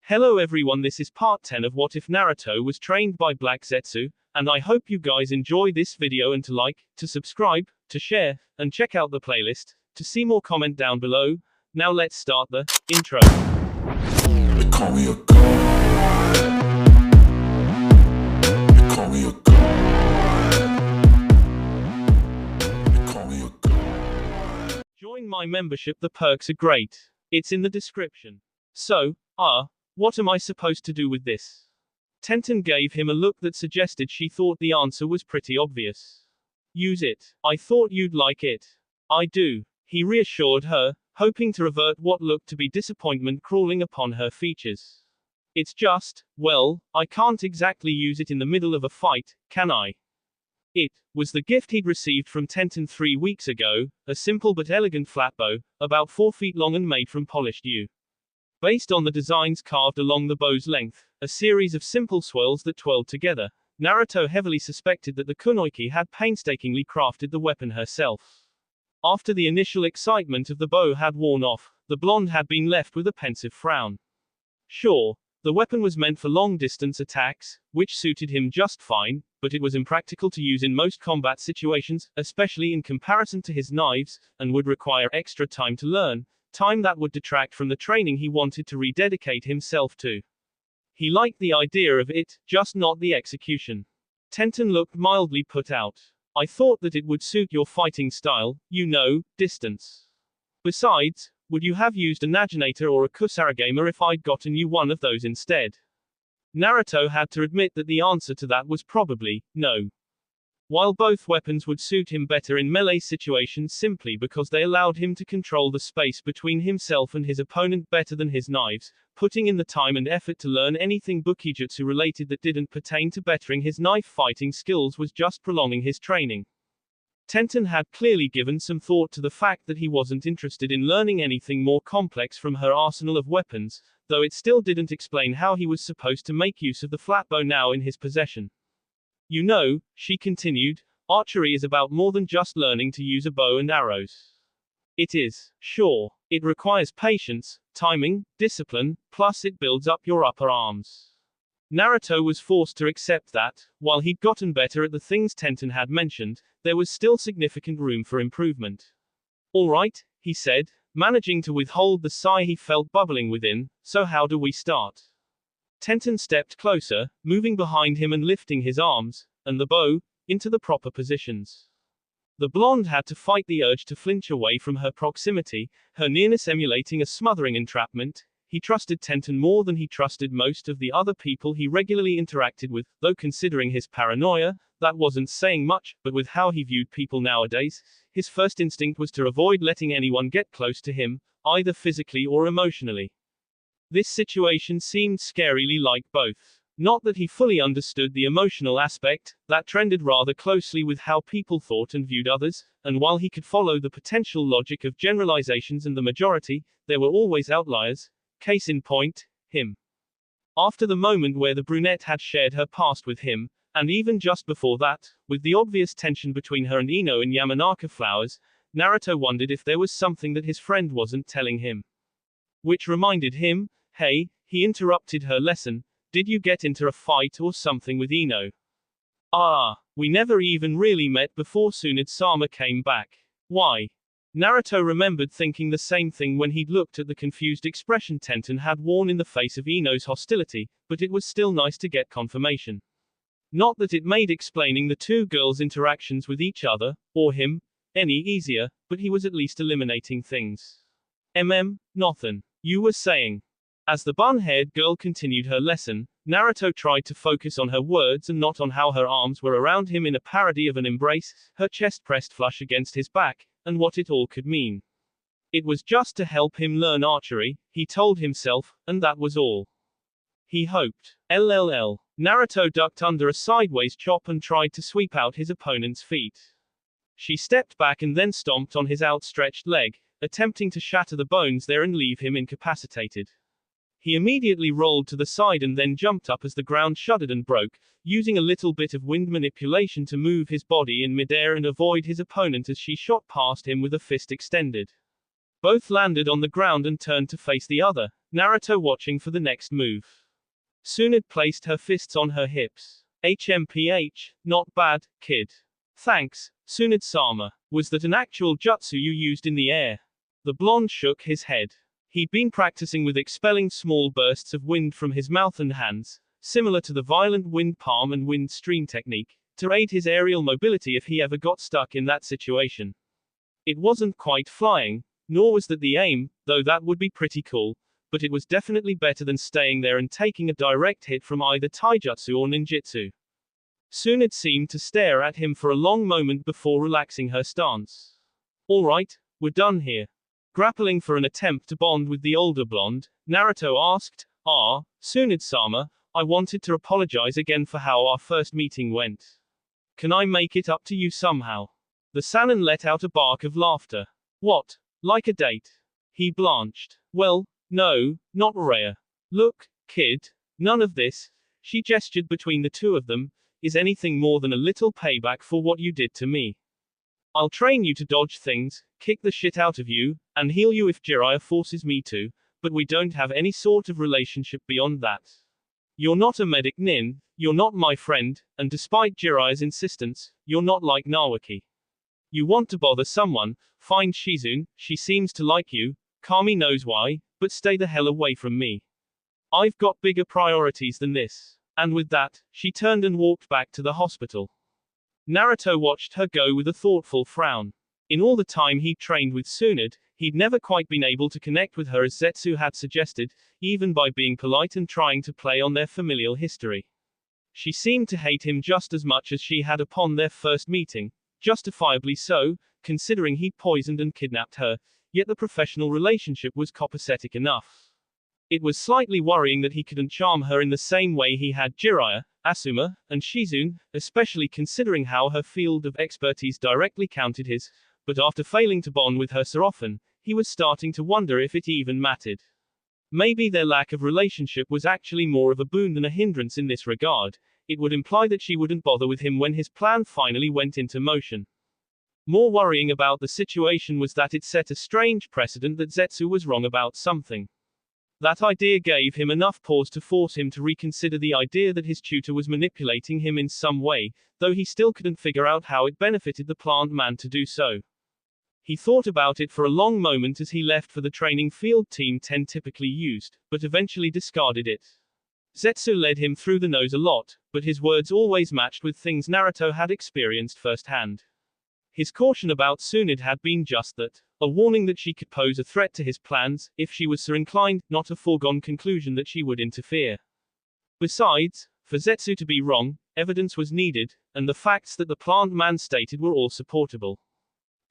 Hello everyone, this is part 10 of What If Naruto was trained by Black Zetsu, and I hope you guys enjoy this video and to like, to subscribe, to share, and check out the playlist, to see more comment down below. Now let's start the intro. They call me a god. They call me a god. They call me a god. Join my membership, the perks are great. It's in the description. So, what am I supposed to do with this? Tenten gave him a look that suggested she thought the answer was pretty obvious. Use it. I thought you'd like it. I do. He reassured her, hoping to revert what looked to be disappointment crawling upon her features. It's just, well, I can't exactly use it in the middle of a fight, can I? It was the gift he'd received from Tenten 3 weeks ago, a simple but elegant flat bow, about 4 feet long and made from polished yew. Based on the designs carved along the bow's length, a series of simple swirls that twirled together, Naruto heavily suspected that the kunoichi had painstakingly crafted the weapon herself. After the initial excitement of the bow had worn off, the blonde had been left with a pensive frown. Sure, the weapon was meant for long-distance attacks, which suited him just fine, but it was impractical to use in most combat situations, especially in comparison to his knives, and would require extra time to learn, time that would detract from the training he wanted to rededicate himself to. He liked the idea of it, just not the execution. Tenten looked mildly put out. I thought that it would suit your fighting style, you know, distance. Besides, would you have used a Naginator or a Kusarigama if I'd gotten you one of those instead? Naruto had to admit that the answer to that was probably, no. While both weapons would suit him better in melee situations simply because they allowed him to control the space between himself and his opponent better than his knives, putting in the time and effort to learn anything bukijutsu related that didn't pertain to bettering his knife fighting skills was just prolonging his training. Tenten had clearly given some thought to the fact that he wasn't interested in learning anything more complex from her arsenal of weapons, though it still didn't explain how he was supposed to make use of the flatbow now in his possession. You know, she continued, archery is about more than just learning to use a bow and arrows. It is, sure. It requires patience, timing, discipline, plus it builds up your upper arms. Naruto was forced to accept that, while he'd gotten better at the things Tenten had mentioned, there was still significant room for improvement. All right, he said, managing to withhold the sigh he felt bubbling within, so how do we start? Tenten stepped closer, moving behind him and lifting his arms, and the bow, into the proper positions. The blonde had to fight the urge to flinch away from her proximity, her nearness emulating a smothering entrapment. He trusted Tenten more than he trusted most of the other people he regularly interacted with, though considering his paranoia, that wasn't saying much, but with how he viewed people nowadays, his first instinct was to avoid letting anyone get close to him, either physically or emotionally. This situation seemed scarily like both. Not that he fully understood the emotional aspect, that trended rather closely with how people thought and viewed others, and while he could follow the potential logic of generalizations and the majority, there were always outliers. Case in point, him. After the moment where the brunette had shared her past with him, and even just before that, with the obvious tension between her and Ino in Yamanaka Flowers, Naruto wondered if there was something that his friend wasn't telling him. Which reminded him, hey, he interrupted her lesson, did you get into a fight or something with Ino? We never even really met before Tsunade-sama came back. Why? Naruto remembered thinking the same thing when he'd looked at the confused expression Tenten had worn in the face of Ino's hostility, but it was still nice to get confirmation. Not that it made explaining the two girls' interactions with each other, or him, any easier, but he was at least eliminating things. Nothin'. You were saying. As the bun-haired girl continued her lesson, Naruto tried to focus on her words and not on how her arms were around him in a parody of an embrace, her chest pressed flush against his back, and what it all could mean. It was just to help him learn archery, he told himself, and that was all. He hoped. LLL. Naruto ducked under a sideways chop and tried to sweep out his opponent's feet. She stepped back and then stomped on his outstretched leg, attempting to shatter the bones there and leave him incapacitated. He immediately rolled to the side and then jumped up as the ground shuddered and broke, using a little bit of wind manipulation to move his body in midair and avoid his opponent as she shot past him with a fist extended. Both landed on the ground and turned to face the other, Naruto watching for the next move. Tsunade placed her fists on her hips. HMPH, not bad, kid. Thanks, Tsunade-sama. Was that an actual jutsu you used in the air? The blonde shook his head. He'd been practicing with expelling small bursts of wind from his mouth and hands, similar to the violent wind palm and wind stream technique, to aid his aerial mobility if he ever got stuck in that situation. It wasn't quite flying, nor was that the aim, though that would be pretty cool, but it was definitely better than staying there and taking a direct hit from either taijutsu or ninjutsu. Tsunade seemed to stare at him for a long moment before relaxing her stance. Alright, we're done here. Grappling for an attempt to bond with the older blonde, Naruto asked, Tsunade-sama, I wanted to apologize again for how our first meeting went. Can I make it up to you somehow? The Sannin let out a bark of laughter. What? Like a date? He blanched. Well, no, not rare. Look, kid, none of this, she gestured between the two of them, is anything more than a little payback for what you did to me. I'll train you to dodge things, kick the shit out of you, and heal you if Jiraiya forces me to, but we don't have any sort of relationship beyond that. You're not a medic nin, you're not my friend, and despite Jiraiya's insistence, you're not like Nawaki. You want to bother someone, find Shizune, she seems to like you, Kami knows why, but stay the hell away from me. I've got bigger priorities than this. And with that, she turned and walked back to the hospital. Naruto watched her go with a thoughtful frown. In all the time he'd trained with Tsunade, he'd never quite been able to connect with her as Zetsu had suggested, even by being polite and trying to play on their familial history. She seemed to hate him just as much as she had upon their first meeting, justifiably so, considering he'd poisoned and kidnapped her, yet the professional relationship was copacetic enough. It was slightly worrying that he couldn't charm her in the same way he had Jiraiya, Asuma, and Shizune, especially considering how her field of expertise directly countered his, but after failing to bond with her so often, he was starting to wonder if it even mattered. Maybe their lack of relationship was actually more of a boon than a hindrance in this regard. It would imply that she wouldn't bother with him when his plan finally went into motion. More worrying about the situation was that it set a strange precedent that Zetsu was wrong about something. That idea gave him enough pause to force him to reconsider the idea that his tutor was manipulating him in some way, though he still couldn't figure out how it benefited the plant man to do so. He thought about it for a long moment as he left for the training field Team 10 typically used, but eventually discarded it. Zetsu led him through the nose a lot, but his words always matched with things Naruto had experienced firsthand. His caution about Tsunade had been just that, a warning that she could pose a threat to his plans, if she was so inclined, not a foregone conclusion that she would interfere. Besides, for Zetsu to be wrong, evidence was needed, and the facts that the plant man stated were all supportable.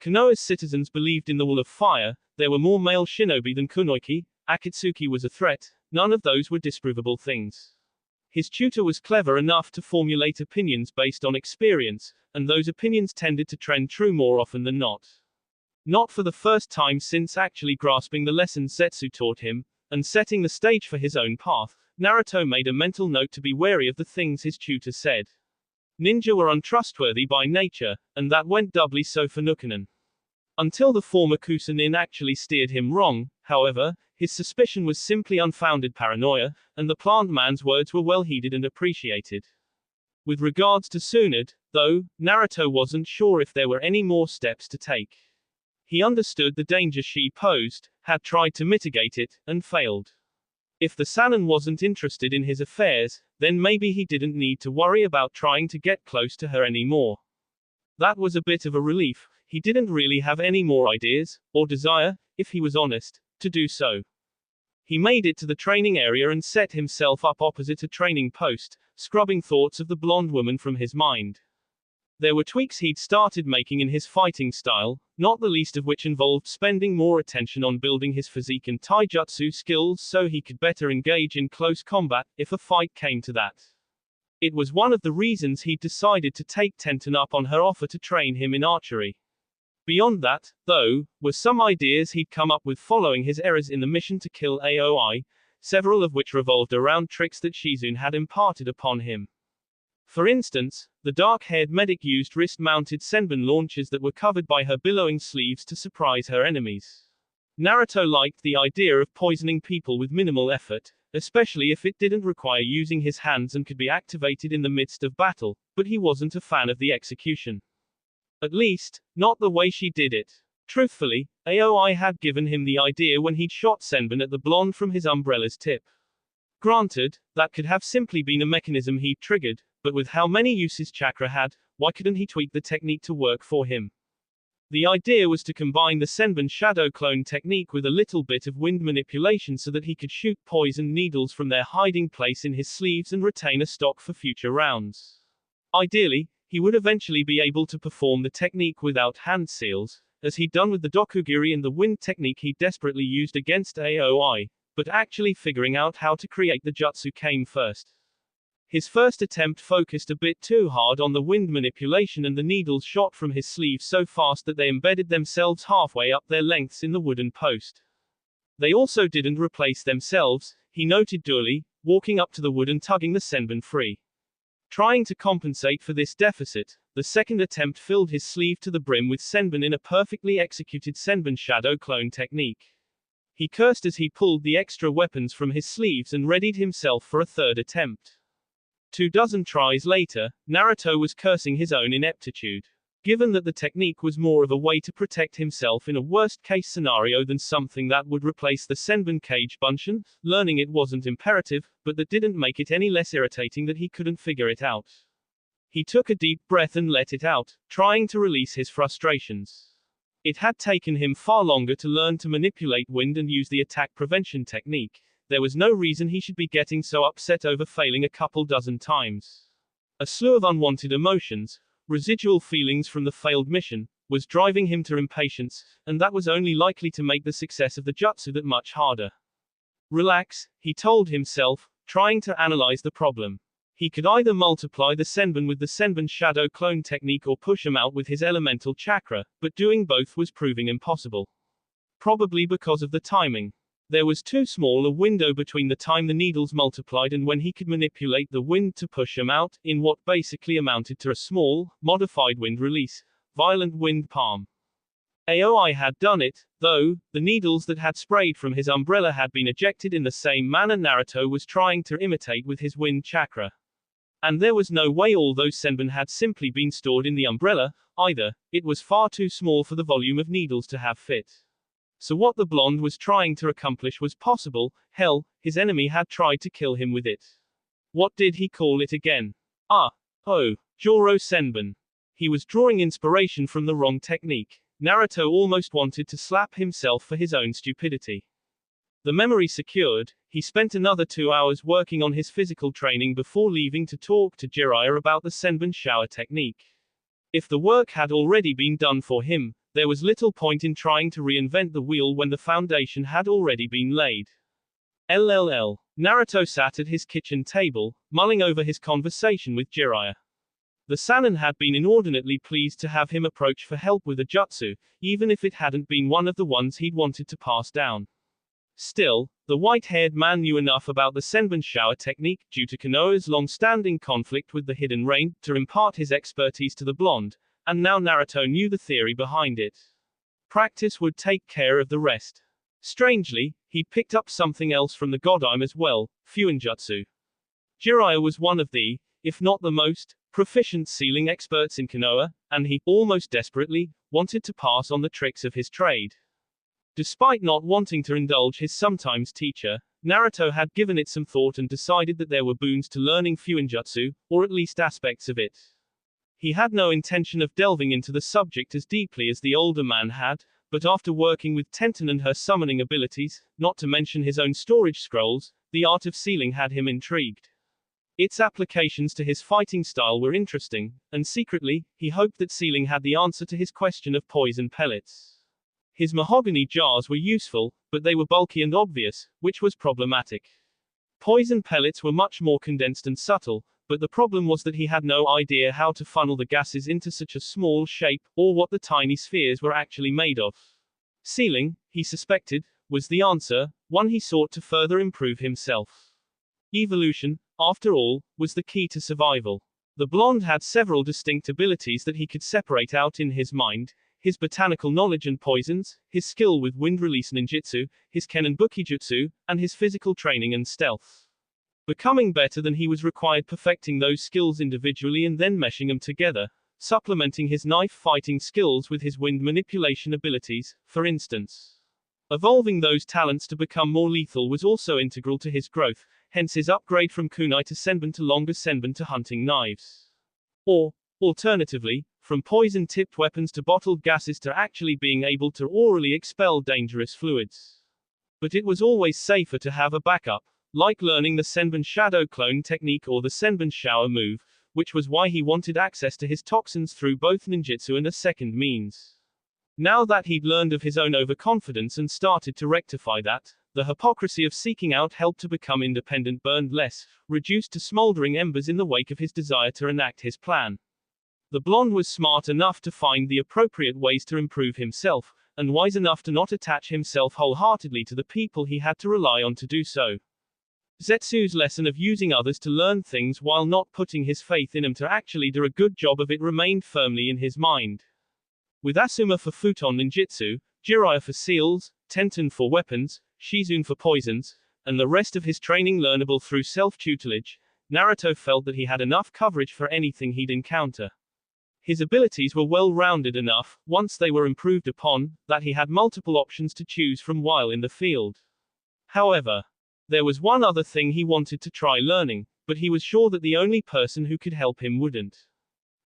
Konoha's citizens believed in the Wall of Fire, there were more male shinobi than kunoichi, Akatsuki was a threat, none of those were disprovable things. His tutor was clever enough to formulate opinions based on experience, and those opinions tended to trend true more often than not. Not for the first time since actually grasping the lessons Zetsu taught him, and setting the stage for his own path, Naruto made a mental note to be wary of the things his tutor said. Ninja were untrustworthy by nature, and that went doubly so for Nukanen. Until the former Kusanin actually steered him wrong, however, his suspicion was simply unfounded paranoia, and the plant man's words were well heeded and appreciated. With regards to Tsunade, though, Naruto wasn't sure if there were any more steps to take. He understood the danger she posed, had tried to mitigate it, and failed. If the Sannin wasn't interested in his affairs, then maybe he didn't need to worry about trying to get close to her anymore. That was a bit of a relief. He didn't really have any more ideas, or desire, if he was honest, to do so. He made it to the training area and set himself up opposite a training post, scrubbing thoughts of the blonde woman from his mind. There were tweaks he'd started making in his fighting style, not the least of which involved spending more attention on building his physique and taijutsu skills so he could better engage in close combat, if a fight came to that. It was one of the reasons he'd decided to take Tenten up on her offer to train him in archery. Beyond that, though, were some ideas he'd come up with following his errors in the mission to kill Aoi, several of which revolved around tricks that Shizune had imparted upon him. For instance, the dark-haired medic used wrist-mounted senbon launchers that were covered by her billowing sleeves to surprise her enemies. Naruto liked the idea of poisoning people with minimal effort, especially if it didn't require using his hands and could be activated in the midst of battle, but he wasn't a fan of the execution. At least, not the way she did it. Truthfully, Aoi had given him the idea when he'd shot Senbon at the blonde from his umbrella's tip. Granted, that could have simply been a mechanism he'd triggered, but with how many uses chakra had, why couldn't he tweak the technique to work for him? The idea was to combine the Senbon shadow clone technique with a little bit of wind manipulation so that he could shoot poison needles from their hiding place in his sleeves and retain a stock for future rounds. Ideally, he would eventually be able to perform the technique without hand seals, as he'd done with the Dokugiri and the wind technique he desperately used against Aoi, but actually figuring out how to create the jutsu came first. His first attempt focused a bit too hard on the wind manipulation and the needles shot from his sleeve so fast that they embedded themselves halfway up their lengths in the wooden post. They also didn't replace themselves, he noted dully, walking up to the wood and tugging the Senbon free. Trying to compensate for this deficit, the second attempt filled his sleeve to the brim with Senbon in a perfectly executed Senbon shadow clone technique. He cursed as he pulled the extra weapons from his sleeves and readied himself for a third attempt. 24 tries later, Naruto was cursing his own ineptitude. Given that the technique was more of a way to protect himself in a worst-case scenario than something that would replace the Senbon cage bunshin, learning it wasn't imperative, but that didn't make it any less irritating that he couldn't figure it out. He took a deep breath and let it out, trying to release his frustrations. It had taken him far longer to learn to manipulate wind and use the attack prevention technique. There was no reason he should be getting so upset over failing a couple dozen times. A slew of unwanted emotions, residual feelings from the failed mission, was driving him to impatience, and that was only likely to make the success of the jutsu that much harder. Relax, he told himself, trying to analyze the problem. He could either multiply the Senbon with the Senbon shadow clone technique or push him out with his elemental chakra, but doing both was proving impossible. Probably because of the timing. There was too small a window between the time the needles multiplied and when he could manipulate the wind to push him out, in what basically amounted to a small, modified wind release, violent wind palm. Aoi had done it, though, the needles that had sprayed from his umbrella had been ejected in the same manner Naruto was trying to imitate with his wind chakra. And there was no way all those Senbon had simply been stored in the umbrella, either. It was far too small for the volume of needles to have fit. So what the blonde was trying to accomplish was possible, hell, his enemy had tried to kill him with it. What did he call it again? Joro Senbon. He was drawing inspiration from the wrong technique. Naruto almost wanted to slap himself for his own stupidity. The memory secured, he spent another 2 hours working on his physical training before leaving to talk to Jiraiya about the Senbon shower technique. If the work had already been done for him, there was little point in trying to reinvent the wheel when the foundation had already been laid. LLL. Naruto sat at his kitchen table, mulling over his conversation with Jiraiya. The Sannin had been inordinately pleased to have him approach for help with a jutsu, even if it hadn't been one of the ones he'd wanted to pass down. Still, the white-haired man knew enough about the Senbon shower technique, due to Konoha's long-standing conflict with the Hidden Rain, to impart his expertise to the blonde, and now Naruto knew the theory behind it. Practice would take care of the rest. Strangely, he'd picked up something else from the Godime as well, Fuinjutsu. Jiraiya was one of the, if not the most, proficient sealing experts in Konoha, and he, almost desperately, wanted to pass on the tricks of his trade. Despite not wanting to indulge his sometimes teacher, Naruto had given it some thought and decided that there were boons to learning Fuinjutsu, or at least aspects of it. He had no intention of delving into the subject as deeply as the older man had, but after working with Tenten and her summoning abilities, not to mention his own storage scrolls, the art of sealing had him intrigued. Its applications to his fighting style were interesting, and secretly, he hoped that sealing had the answer to his question of poison pellets. His mahogany jars were useful, but they were bulky and obvious, which was problematic. Poison pellets were much more condensed and subtle, but the problem was that he had no idea how to funnel the gases into such a small shape, or what the tiny spheres were actually made of. Sealing, he suspected, was the answer, one he sought to further improve himself. Evolution, after all, was the key to survival. The blonde had several distinct abilities that he could separate out in his mind. his botanical knowledge and poisons, his skill with wind release ninjutsu, his ken and bukijutsu, and his physical training and stealth. Becoming better than he was required perfecting those skills individually and then meshing them together, supplementing his knife fighting skills with his wind manipulation abilities, for instance. Evolving those talents to become more lethal was also integral to his growth, hence his upgrade from kunai to senbon to longer senbon to hunting knives. Or, alternatively, from poison-tipped weapons to bottled gases to actually being able to orally expel dangerous fluids. But it was always safer to have a backup, like learning the senbon shadow clone technique or the senbon shower move, which was why he wanted access to his toxins through both ninjutsu and a second means. Now that he'd learned of his own overconfidence and started to rectify that, the hypocrisy of seeking out help to become independent burned less, reduced to smoldering embers in the wake of his desire to enact his plan. The blonde was smart enough to find the appropriate ways to improve himself, and wise enough to not attach himself wholeheartedly to the people he had to rely on to do so. Zetsu's lesson of using others to learn things while not putting his faith in them to actually do a good job of it remained firmly in his mind. With Asuma for futon ninjutsu, Jiraiya for seals, Tenten for weapons, Shizune for poisons, and the rest of his training learnable through self-tutelage, Naruto felt that he had enough coverage for anything he'd encounter. His abilities were well-rounded enough, once they were improved upon, that he had multiple options to choose from while in the field. However, there was one other thing he wanted to try learning, but he was sure that the only person who could help him wouldn't.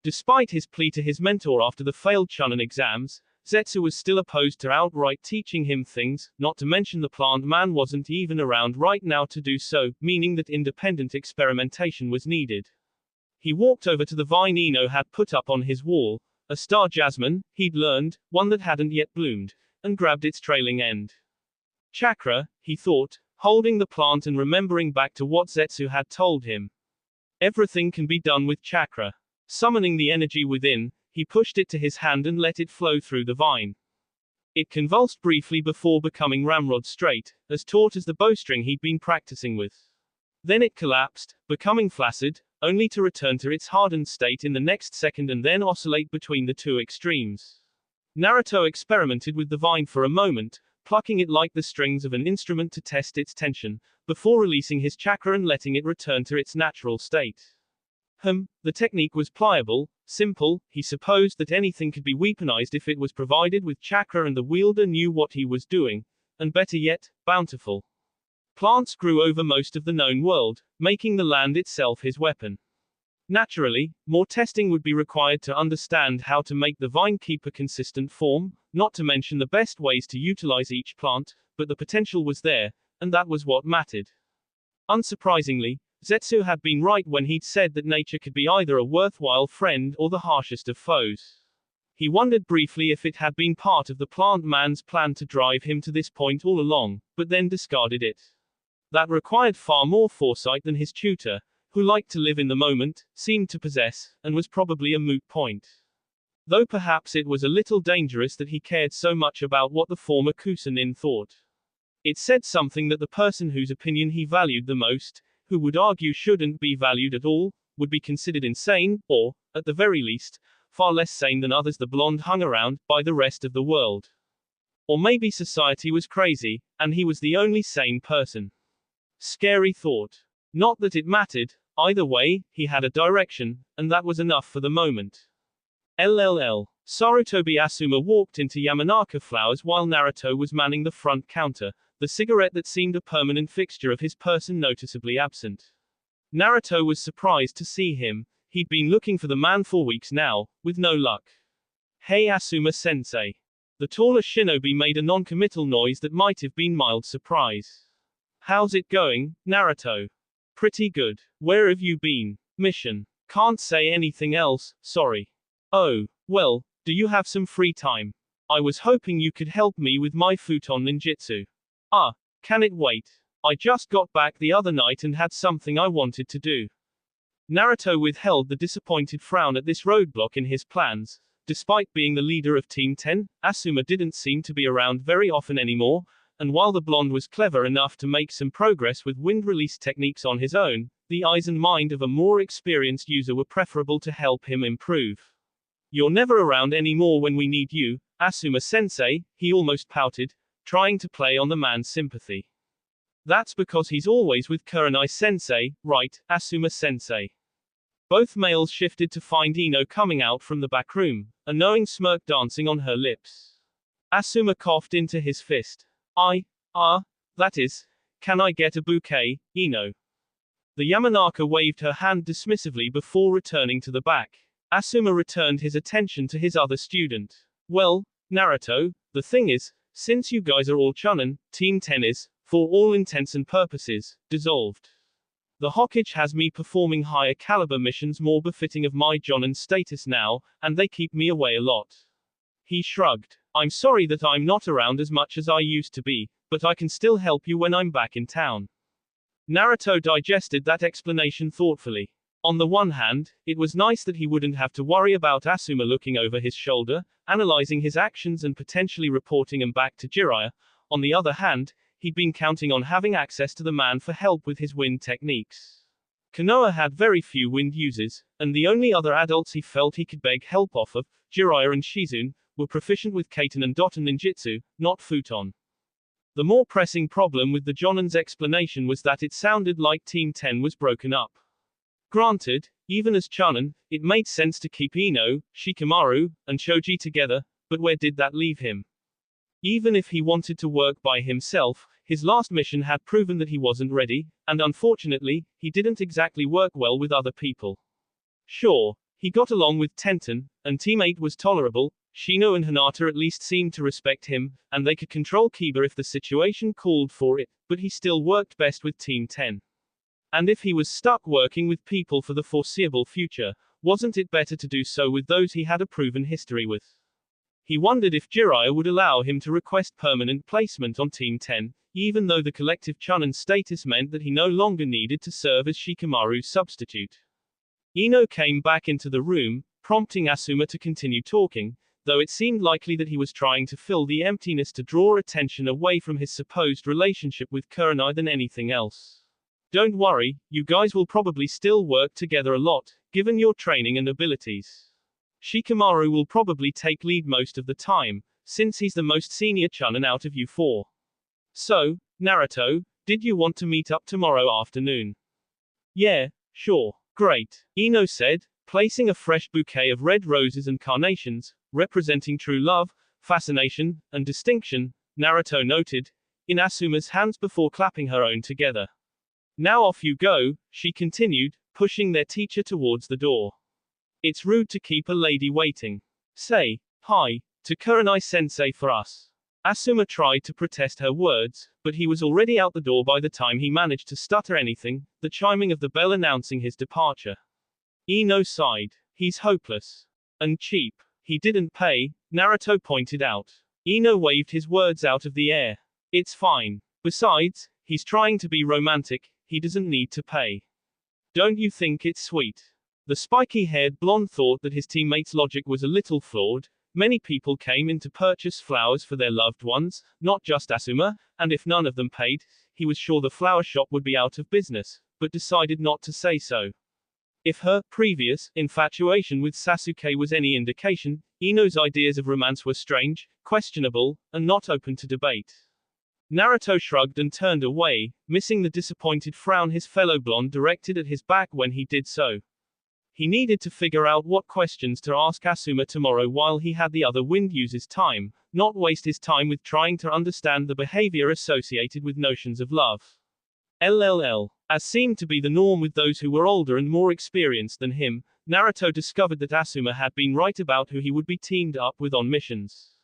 Despite his plea to his mentor after the failed Chunin exams, Zetsu was still opposed to outright teaching him things, not to mention the plant man wasn't even around right now to do so, meaning that independent experimentation was needed. He walked over to the vine Ino had put up on his wall, a star jasmine, he'd learned, one that hadn't yet bloomed, and grabbed its trailing end. Chakra, he thought, holding the plant and remembering back to what Zetsu had told him. Everything can be done with chakra. Summoning the energy within, he pushed it to his hand and let it flow through the vine. It convulsed briefly before becoming ramrod straight, as taut as the bowstring he'd been practicing with. Then it collapsed, becoming flaccid, only to return to its hardened state in the next second and then oscillate between the two extremes. Naruto experimented with the vine for a moment, plucking it like the strings of an instrument to test its tension, before releasing his chakra and letting it return to its natural state. The technique was pliable, simple, he supposed that anything could be weaponized if it was provided with chakra and the wielder knew what he was doing, and better yet, bountiful. Plants grew over most of the known world, making the land itself his weapon. Naturally, more testing would be required to understand how to make the vine keep a consistent form, not to mention the best ways to utilize each plant, but the potential was there, and that was what mattered. Unsurprisingly, Zetsu had been right when he'd said that nature could be either a worthwhile friend or the harshest of foes. He wondered briefly if it had been part of the plant man's plan to drive him to this point all along, but then discarded it. That required far more foresight than his tutor, who liked to live in the moment, seemed to possess, and was probably a moot point. Though perhaps it was a little dangerous that he cared so much about what the former Kusanin thought. It said something that the person whose opinion he valued the most, who would argue shouldn't be valued at all, would be considered insane, or, at the very least, far less sane than others the blonde hung around, by the rest of the world. Or maybe society was crazy, and he was the only sane person. Scary thought. Not that it mattered, either way, he had a direction, and that was enough for the moment. LLL. Sarutobi Asuma walked into Yamanaka Flowers while Naruto was manning the front counter, the cigarette that seemed a permanent fixture of his person noticeably absent. Naruto was surprised to see him. He'd been looking for the man for weeks now, with no luck. Hey Asuma-sensei. The taller shinobi made a non-committal noise that might have been mild surprise. How's it going, Naruto? Pretty good. Where have you been? Mission. Can't say anything else, sorry. Oh, well, do you have some free time? I was hoping you could help me with my futon ninjutsu. Can it wait? I just got back the other night and had something I wanted to do. Naruto withheld the disappointed frown at this roadblock in his plans. Despite being the leader of Team 10, Asuma didn't seem to be around very often anymore, and while the blonde was clever enough to make some progress with wind release techniques on his own, the eyes and mind of a more experienced user were preferable to help him improve. You're never around anymore when we need you, Asuma-sensei, he almost pouted, trying to play on the man's sympathy. That's because he's always with Kurenai-sensei, right, Asuma-sensei? Both males shifted to find Ino coming out from the back room, a knowing smirk dancing on her lips. Asuma coughed into his fist. That is, can I get a bouquet, Ino? The Yamanaka waved her hand dismissively before returning to the back. Asuma returned his attention to his other student. Well, Naruto, the thing is, since you guys are all chunin, Team 10 is, for all intents and purposes, dissolved. The Hokage has me performing higher caliber missions more befitting of my jonin status now, and they keep me away a lot. He shrugged. I'm sorry that I'm not around as much as I used to be, but I can still help you when I'm back in town. Naruto digested that explanation thoughtfully. On the one hand, it was nice that he wouldn't have to worry about Asuma looking over his shoulder, analyzing his actions and potentially reporting them back to Jiraiya. On the other hand, he'd been counting on having access to the man for help with his wind techniques. Konoha had very few wind users, and the only other adults he felt he could beg help off of, Jiraiya and Shizune, were proficient with Kaiten and Doton ninjutsu, not Futon. The more pressing problem with the Jonin's explanation was that it sounded like Team 10 was broken up. Granted, even as chunin, it made sense to keep Ino, Shikamaru, and Choji together, but where did that leave him? Even if he wanted to work by himself, his last mission had proven that he wasn't ready, and unfortunately, he didn't exactly work well with other people. Sure, he got along with Tenten, and Team 8 was tolerable. Shino and Hinata at least seemed to respect him, and they could control Kiba if the situation called for it, but he still worked best with Team 10. And if he was stuck working with people for the foreseeable future, wasn't it better to do so with those he had a proven history with? He wondered if Jiraiya would allow him to request permanent placement on Team 10, even though the collective chunin status meant that he no longer needed to serve as Shikamaru's substitute. Ino came back into the room, prompting Asuma to continue talking, though it seemed likely that he was trying to fill the emptiness to draw attention away from his supposed relationship with Kurenai than anything else. Don't worry, you guys will probably still work together a lot, given your training and abilities. Shikamaru will probably take lead most of the time, since he's the most senior chunin out of you four. So, Naruto, did you want to meet up tomorrow afternoon? Yeah, sure. Great, Ino said, placing a fresh bouquet of red roses and carnations, representing true love, fascination, and distinction, Naruto noted, in Asuma's hands before clapping her own together. Now off you go, she continued, pushing their teacher towards the door. It's rude to keep a lady waiting. Say hi to Kurenai-sensei for us. Asuma tried to protest her words, but he was already out the door by the time he managed to stutter anything, the chiming of the bell announcing his departure. Ino sighed. He's hopeless. And cheap. He didn't pay, Naruto pointed out. Ino waved his words out of the air. It's fine. Besides, he's trying to be romantic, he doesn't need to pay. Don't you think it's sweet? The spiky-haired blonde thought that his teammate's logic was a little flawed. Many people came in to purchase flowers for their loved ones, not just Asuma, and if none of them paid, he was sure the flower shop would be out of business, but decided not to say so. If her previous infatuation with Sasuke was any indication, Ino's ideas of romance were strange, questionable, and not open to debate. Naruto shrugged and turned away, missing the disappointed frown his fellow blonde directed at his back when he did so. He needed to figure out what questions to ask Asuma tomorrow while he had the other wind users' time, not waste his time with trying to understand the behavior associated with notions of love. LLL. As seemed to be the norm with those who were older and more experienced than him, Naruto discovered that Asuma had been right about who he would be teamed up with on missions.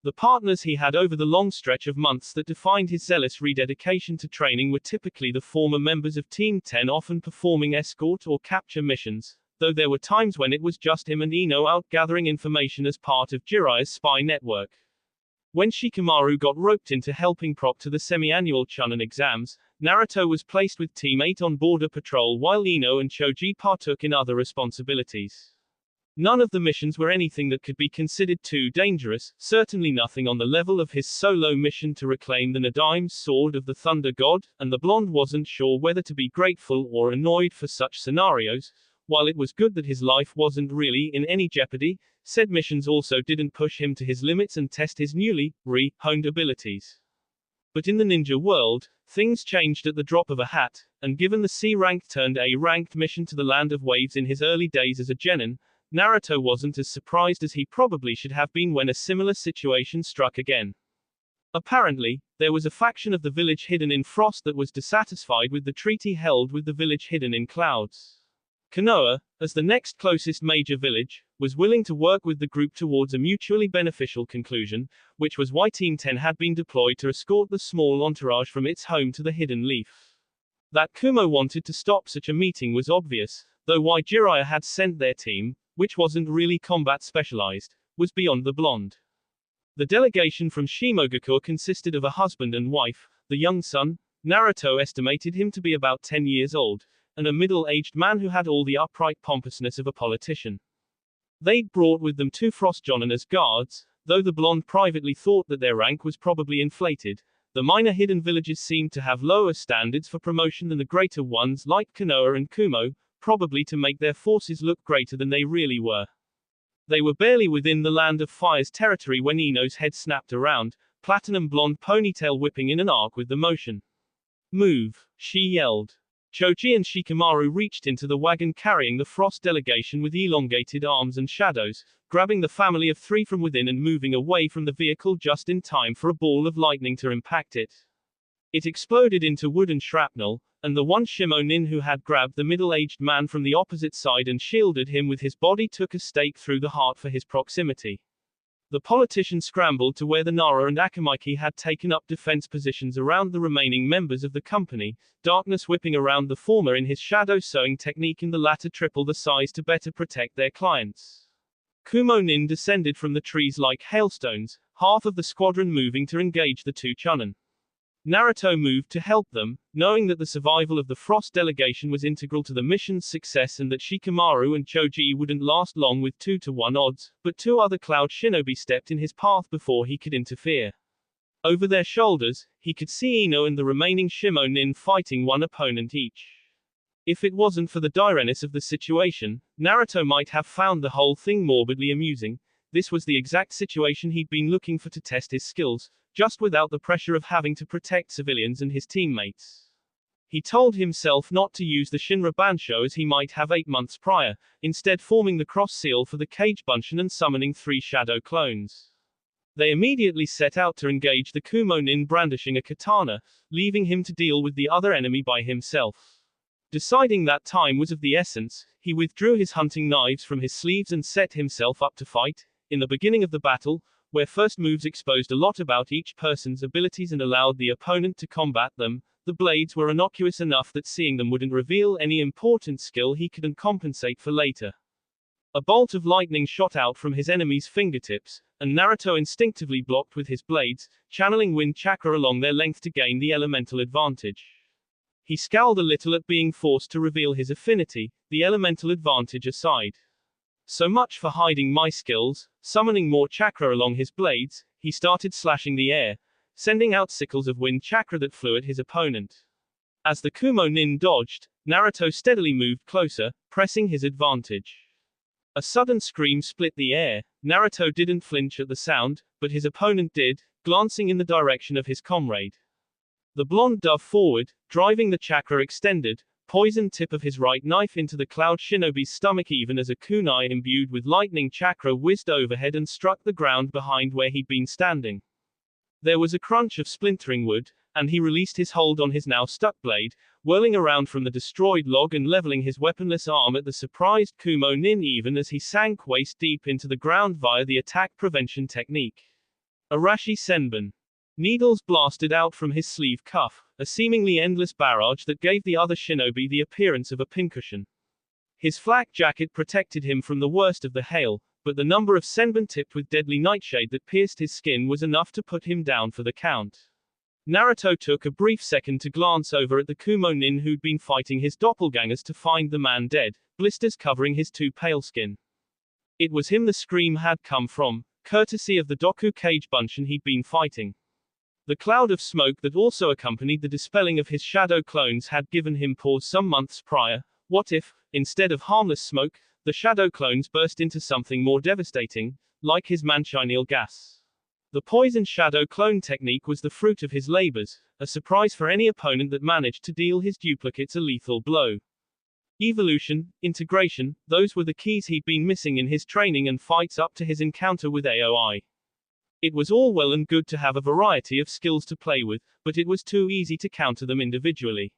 The partners he had over the long stretch of months that defined his zealous rededication to training were typically the former members of Team 10, often performing escort or capture missions, though there were times when it was just him and Ino out gathering information as part of Jiraiya's spy network. When Shikamaru got roped into helping proctor the semi-annual chunin exams, Naruto was placed with Team 8 on border patrol while Ino and Choji partook in other responsibilities. None of the missions were anything that could be considered too dangerous, certainly nothing on the level of his solo mission to reclaim the Nadime's Sword of the Thunder God, and the blonde wasn't sure whether to be grateful or annoyed for such scenarios, While it was good that his life wasn't really in any jeopardy, said missions also didn't push him to his limits and test his newly honed abilities. But in the ninja world, things changed at the drop of a hat, and given the C-ranked turned A-ranked mission to the Land of Waves in his early days as a genin, Naruto wasn't as surprised as he probably should have been when a similar situation struck again. Apparently, there was a faction of the village hidden in frost that was dissatisfied with the treaty held with the village hidden in clouds. Konoha, as the next closest major village, was willing to work with the group towards a mutually beneficial conclusion, which was why Team 10 had been deployed to escort the small entourage from its home to the Hidden Leaf. That Kumo wanted to stop such a meeting was obvious, though why Jiraiya had sent their team, which wasn't really combat specialized, was beyond the blonde. The delegation from Shimogakuren consisted of a husband and wife, the young son, Naruto estimated him to be about 10 years old, and a middle-aged man who had all the upright pompousness of a politician. They'd brought with them 2 frost jonin as guards, though the blonde privately thought that their rank was probably inflated. The minor hidden villages seemed to have lower standards for promotion than the greater ones like Konoha and Kumo, probably to make their forces look greater than they really were. They were barely within the Land of Fire's territory when Ino's head snapped around, platinum blonde ponytail whipping in an arc with the motion. "Move," she yelled. Choji and Shikamaru reached into the wagon carrying the frost delegation with elongated arms and shadows, grabbing the family of 3 from within and moving away from the vehicle just in time for a ball of lightning to impact it. It exploded into wood and shrapnel, and the one Shimonin who had grabbed the middle-aged man from the opposite side and shielded him with his body took a stake through the heart for his proximity. The politician scrambled to where the Nara and Akamaki had taken up defense positions around the remaining members of the company, darkness whipping around the former in his shadow sewing technique and the latter triple the size to better protect their clients. Kumo Nin descended from the trees like hailstones, half of the squadron moving to engage the 2 Chunin. Naruto moved to help them, knowing that the survival of the Frost delegation was integral to the mission's success and that Shikamaru and Choji wouldn't last long with 2-to-1 odds, but 2 other Cloud Shinobi stepped in his path before he could interfere. Over their shoulders, he could see Ino and the remaining Shimonin fighting one opponent each. If it wasn't for the direness of the situation, Naruto might have found the whole thing morbidly amusing. This was the exact situation he'd been looking for to test his skills, just without the pressure of having to protect civilians and his teammates. He told himself not to use the Shinra Bansho as he might have 8 months prior, instead forming the cross seal for the Cage Bunshin and summoning 3 shadow clones. They immediately set out to engage the Kumo Nin brandishing a katana, leaving him to deal with the other enemy by himself. Deciding that time was of the essence, he withdrew his hunting knives from his sleeves and set himself up to fight. In the beginning of the battle, where first moves exposed a lot about each person's abilities and allowed the opponent to combat them, the blades were innocuous enough that seeing them wouldn't reveal any important skill he couldn't compensate for later. A bolt of lightning shot out from his enemy's fingertips, and Naruto instinctively blocked with his blades, channeling wind chakra along their length to gain the elemental advantage. He scowled a little at being forced to reveal his affinity, the elemental advantage aside. So much for hiding my skills. Summoning more chakra along his blades, he started slashing the air, sending out sickles of wind chakra that flew at his opponent. As the Kumo Nin dodged, Naruto steadily moved closer, pressing his advantage. A sudden scream split the air. Naruto didn't flinch at the sound, but his opponent did, glancing in the direction of his comrade. The blonde dove forward, driving the chakra extended, poisoned tip of his right knife into the Cloud Shinobi's stomach even as a kunai imbued with lightning chakra whizzed overhead and struck the ground behind where he'd been standing. There was a crunch of splintering wood, and he released his hold on his now stuck blade, whirling around from the destroyed log and leveling his weaponless arm at the surprised Kumo Nin even as he sank waist deep into the ground via the attack prevention technique. Arashi Senbon. Needles blasted out from his sleeve cuff, a seemingly endless barrage that gave the other shinobi the appearance of a pincushion. His flak jacket protected him from the worst of the hail, but the number of senbon tipped with deadly nightshade that pierced his skin was enough to put him down for the count. Naruto took a brief second to glance over at the Kumo Nin who'd been fighting his doppelgangers to find the man dead, blisters covering his too pale skin. It was him the scream had come from, courtesy of the Doku Cage Bunshin he'd been fighting. The cloud of smoke that also accompanied the dispelling of his shadow clones had given him pause some months prior, What if, instead of harmless smoke, the shadow clones burst into something more devastating, like his manchineel gas? The poison shadow clone technique was the fruit of his labors, a surprise for any opponent that managed to deal his duplicates a lethal blow. Evolution, integration, those were the keys he'd been missing in his training and fights up to his encounter with AOI. It was all well and good to have a variety of skills to play with, but it was too easy to counter them individually.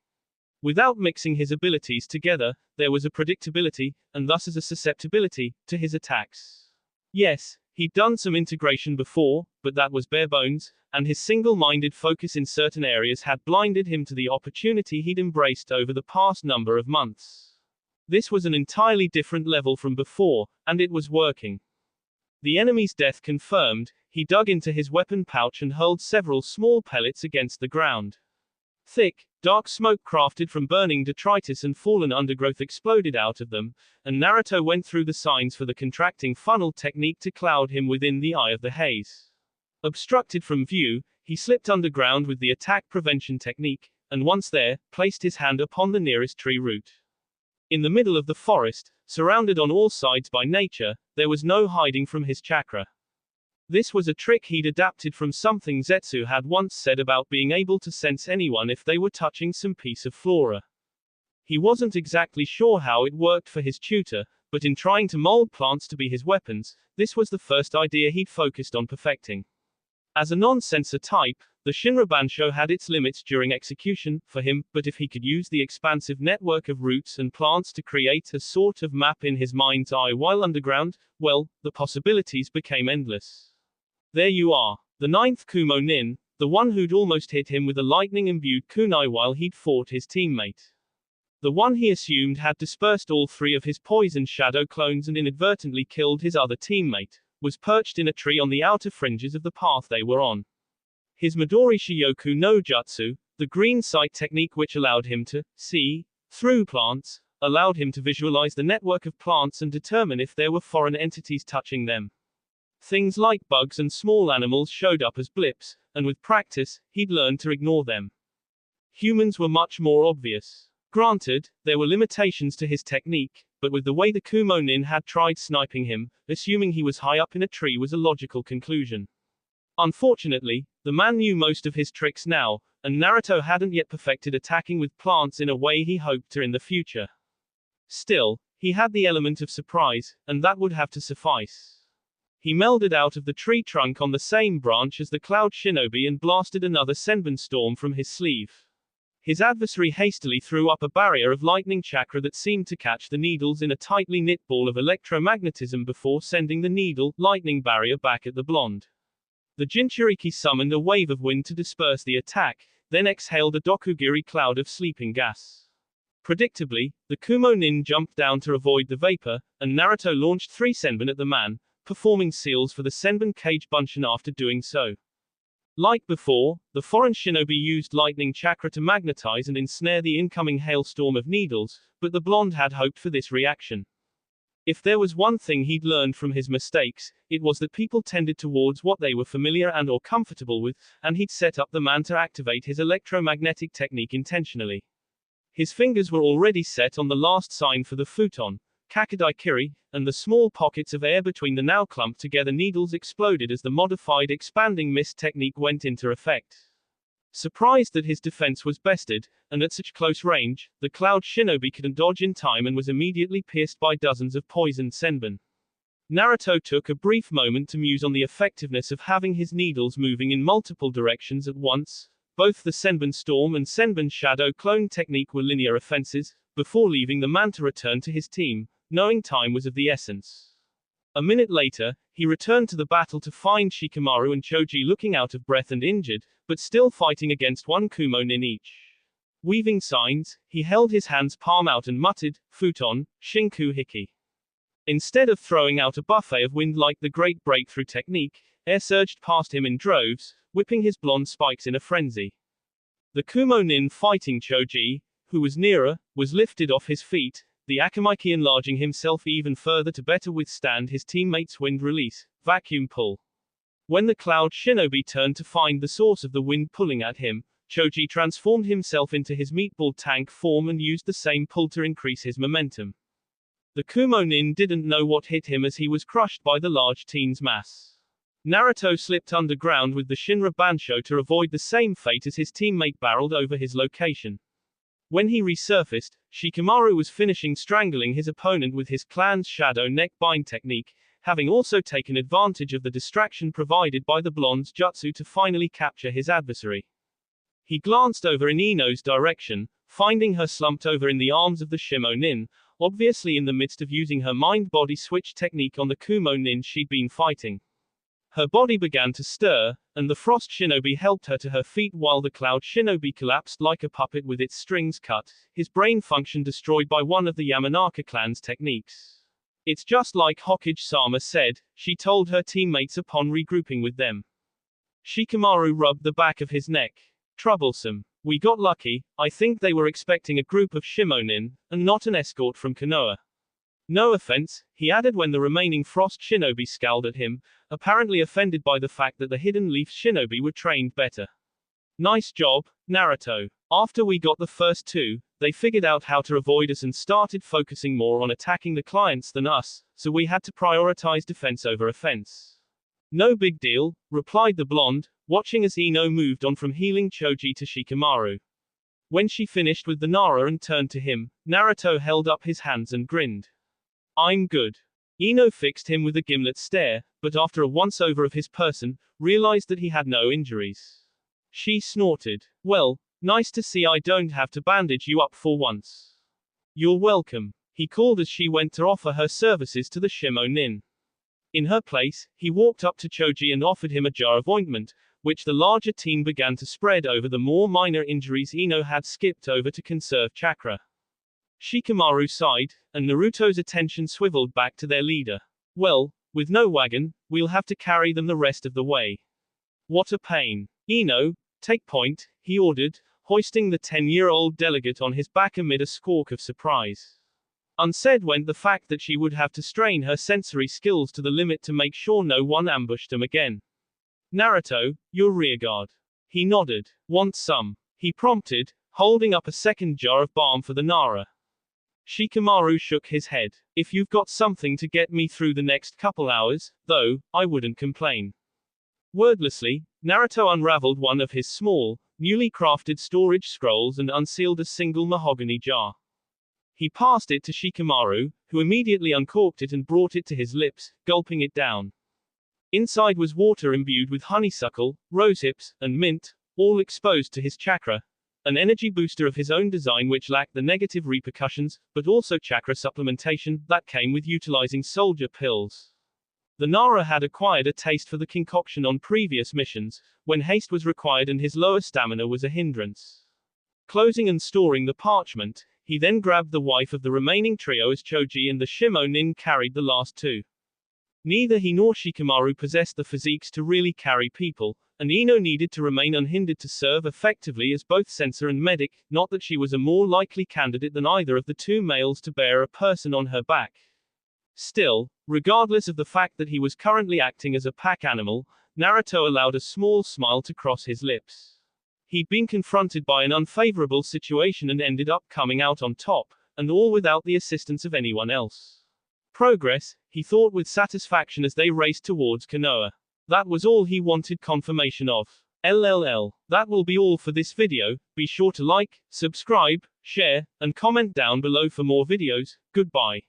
Without mixing his abilities together, there was a predictability, and thus a susceptibility, to his attacks. Yes, he'd done some integration before, but that was bare bones, and his single-minded focus in certain areas had blinded him to the opportunity he'd embraced over the past number of months. This was an entirely different level from before, and it was working. The enemy's death confirmed, he dug into his weapon pouch and hurled several small pellets against the ground. Thick, dark smoke crafted from burning detritus and fallen undergrowth exploded out of them, and Naruto went through the signs for the contracting funnel technique to cloud him within the eye of the haze. Obstructed from view, he slipped underground with the attack prevention technique, and once there, placed his hand upon the nearest tree root. In the middle of the forest, surrounded on all sides by nature, there was no hiding from his chakra. This was a trick he'd adapted from something Zetsu had once said about being able to sense anyone if they were touching some piece of flora. He wasn't exactly sure how it worked for his tutor, but in trying to mold plants to be his weapons, this was the first idea he'd focused on perfecting. As a non-sensor type, the Shinrabansho had its limits during execution, for him, but if he could use the expansive network of roots and plants to create a sort of map in his mind's eye while underground, well, the possibilities became endless. There you are. The ninth Kumo Nin, the one who'd almost hit him with a lightning-imbued kunai while he'd fought his teammate. The one he assumed had dispersed all three of his poison shadow clones and inadvertently killed his other teammate, was perched in a tree on the outer fringes of the path they were on. His Midori Shiyoku no Jutsu, the green sight technique which allowed him to see through plants, allowed him to visualize the network of plants and determine if there were foreign entities touching them. Things like bugs and small animals showed up as blips, and with practice, he'd learned to ignore them. Humans were much more obvious. Granted, there were limitations to his technique, but with the way the Kumo Nin had tried sniping him, assuming he was high up in a tree was a logical conclusion. Unfortunately, the man knew most of his tricks now, and Naruto hadn't yet perfected attacking with plants in a way he hoped to in the future. Still, he had the element of surprise, and that would have to suffice. He melded out of the tree trunk on the same branch as the Cloud Shinobi and blasted another Senbon storm from his sleeve. His adversary hastily threw up a barrier of lightning chakra that seemed to catch the needles in a tightly knit ball of electromagnetism before sending the needle lightning barrier back at the blonde. The Jinchuriki summoned a wave of wind to disperse the attack, then exhaled a Dokugiri cloud of sleeping gas. Predictably, the Kumo Nin jumped down to avoid the vapor, and Naruto launched 3 Senbon at the man, performing seals for the Senbon Cage Bunshin after doing so. Like before, the foreign shinobi used lightning chakra to magnetize and ensnare the incoming hailstorm of needles, but the blonde had hoped for this reaction. If there was one thing he'd learned from his mistakes, it was that people tended towards what they were familiar and or comfortable with, and he'd set up the man to activate his electromagnetic technique intentionally. His fingers were already set on the last sign for the futon, Kakadai Kiri, and the small pockets of air between the now clumped together needles exploded as the modified expanding mist technique went into effect. Surprised that his defense was bested, and at such close range, the Cloud Shinobi couldn't dodge in time and was immediately pierced by dozens of poisoned Senbon. Naruto took a brief moment to muse on the effectiveness of having his needles moving in multiple directions at once. Both the Senbon Storm and Senbon Shadow clone technique were linear offenses, before leaving the man to return to his team, knowing time was of the essence. A minute later, he returned to the battle to find Shikamaru and Choji looking out of breath and injured, but still fighting against one Kumo Nin each. Weaving signs, he held his hands palm out and muttered, "Futon, Shinku Hiki." Instead of throwing out a buffet of wind like the great breakthrough technique, air surged past him in droves, whipping his blonde spikes in a frenzy. The Kumo Nin fighting Choji, who was nearer, was lifted off his feet, the Akamaiki enlarging himself even further to better withstand his teammates' wind release, vacuum pull. When the Cloud Shinobi turned to find the source of the wind pulling at him, Choji transformed himself into his meatball tank form and used the same pull to increase his momentum. The Kumo Nin didn't know what hit him as he was crushed by the large teen's mass. Naruto slipped underground with the Shinra Bansho to avoid the same fate as his teammate barreled over his location. When he resurfaced, Shikamaru was finishing strangling his opponent with his clan's shadow neck bind technique, having also taken advantage of the distraction provided by the blonde's jutsu to finally capture his adversary. He glanced over in Ino's direction, finding her slumped over in the arms of the Shimo Nin, obviously in the midst of using her mind-body switch technique on the Kumo Nin she'd been fighting. Her body began to stir, and the Frost Shinobi helped her to her feet while the Cloud Shinobi collapsed like a puppet with its strings cut, his brain function destroyed by one of the Yamanaka clan's techniques. It's just like Hokage-sama said, she told her teammates upon regrouping with them. Shikamaru rubbed the back of his neck. Troublesome. We got lucky, I think they were expecting a group of Shimonin, and not an escort from Konoha. No offense, he added when the remaining Frost Shinobi scowled at him, apparently offended by the fact that the Hidden Leaf Shinobi were trained better. Nice job, Naruto. After we got the first two, they figured out how to avoid us and started focusing more on attacking the clients than us, so we had to prioritize defense over offense. No big deal, replied the blonde, watching as Ino moved on from healing Choji to Shikamaru. When she finished with the Nara and turned to him, Naruto held up his hands and grinned. I'm good. Ino fixed him with a gimlet stare, but after a once-over of his person, realized that he had no injuries. She snorted. Well, nice to see I don't have to bandage you up for once. You're welcome, he called as she went to offer her services to the Shimo Nin. In her place, he walked up to Choji and offered him a jar of ointment, which the larger team began to spread over the more minor injuries Ino had skipped over to conserve chakra. Shikamaru sighed, and Naruto's attention swiveled back to their leader. Well, with no wagon, we'll have to carry them the rest of the way. What a pain. Ino, take point, he ordered, hoisting the 10-year-old delegate on his back amid a squawk of surprise. Unsaid went the fact that she would have to strain her sensory skills to the limit to make sure no one ambushed them again. Naruto, your rearguard. He nodded. Want some? He prompted, holding up a second jar of balm for the Nara. Shikamaru shook his head. If you've got something to get me through the next couple hours, though, I wouldn't complain. Wordlessly, Naruto unraveled one of his small, newly crafted storage scrolls and unsealed a single mahogany jar. He passed it to Shikamaru, who immediately uncorked it and brought it to his lips, gulping it down. Inside was water imbued with honeysuckle, rosehips, and mint, all exposed to his chakra, an energy booster of his own design which lacked the negative repercussions, but also chakra supplementation, that came with utilizing soldier pills. The Nara had acquired a taste for the concoction on previous missions, when haste was required and his lower stamina was a hindrance. Closing and storing the parchment, he then grabbed the wife of the remaining trio as Choji and the Shimo Nin carried the last two. Neither he nor Shikamaru possessed the physiques to really carry people, and Ino needed to remain unhindered to serve effectively as both censor and medic, not that she was a more likely candidate than either of the two males to bear a person on her back. Still, regardless of the fact that he was currently acting as a pack animal, Naruto allowed a small smile to cross his lips. He'd been confronted by an unfavorable situation and ended up coming out on top, and all without the assistance of anyone else. Progress, he thought with satisfaction as they raced towards Konoha. That was all he wanted confirmation of. LLL. That will be all for this video. Be sure to like, subscribe, share, and comment down below for more videos. Goodbye.